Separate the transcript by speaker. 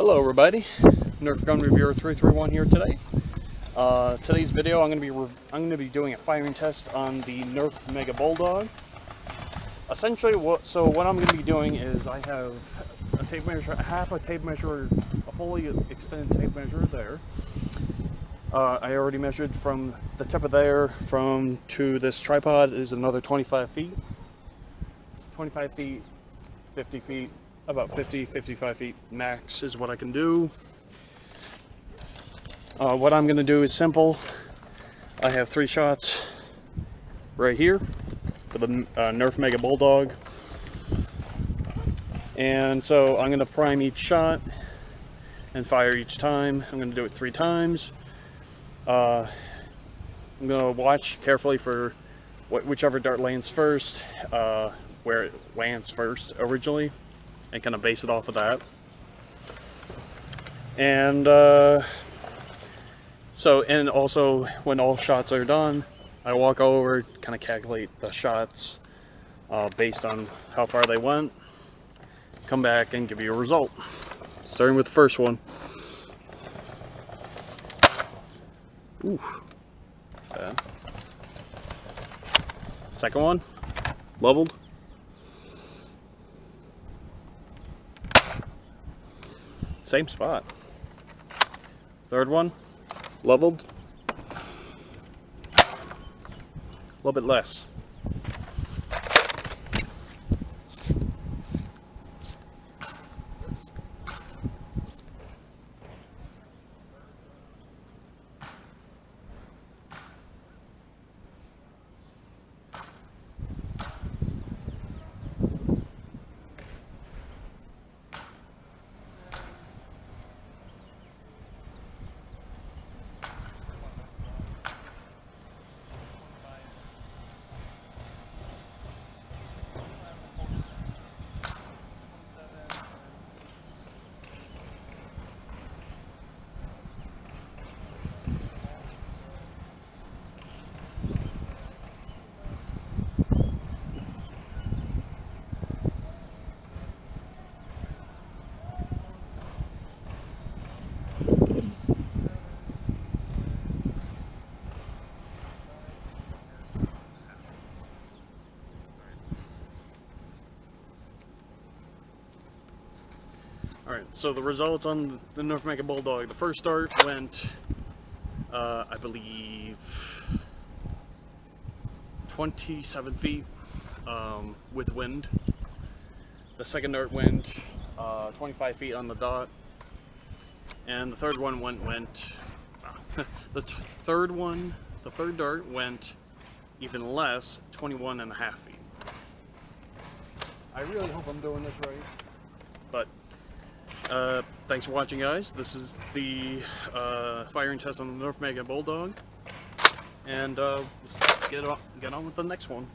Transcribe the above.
Speaker 1: Hello everybody, Nerf Gun Reviewer 331 here today. Today's video I'm going to be doing a firing test on the Nerf Mega Bulldog. Essentially, what I'm going to be doing is I have a tape measure, a fully extended tape measure there. I already measured from the tip of there to this tripod is another 25 feet. 25 feet, 50 feet. About 55 feet max is what I can do. What I'm going to do is simple. I have 3 shots right here for the Nerf Mega Bulldog. And so I'm going to prime each shot and fire each time. I'm going to do it 3 times. I'm going to watch carefully for whichever dart lands first, where it lands first originally, and kind of base it off of that. And and also when all shots are done, I walk over, kind of calculate the shots based on how far they went, come back and give you a result. Starting with the first one. Ooh. Second one, leveled. Same spot. Third one, leveled. A little bit less. Alright, so the results on the Nerf Mega Bulldog. The first dart went, I believe, 27 feet with wind. The second dart went 25 feet on the dot. And the third one went the third dart went even less, 21.5 feet. I really hope I'm doing this right. But thanks for watching, guys. This is the firing test on the Nerf Mega Bulldog, and let's get on with the next one.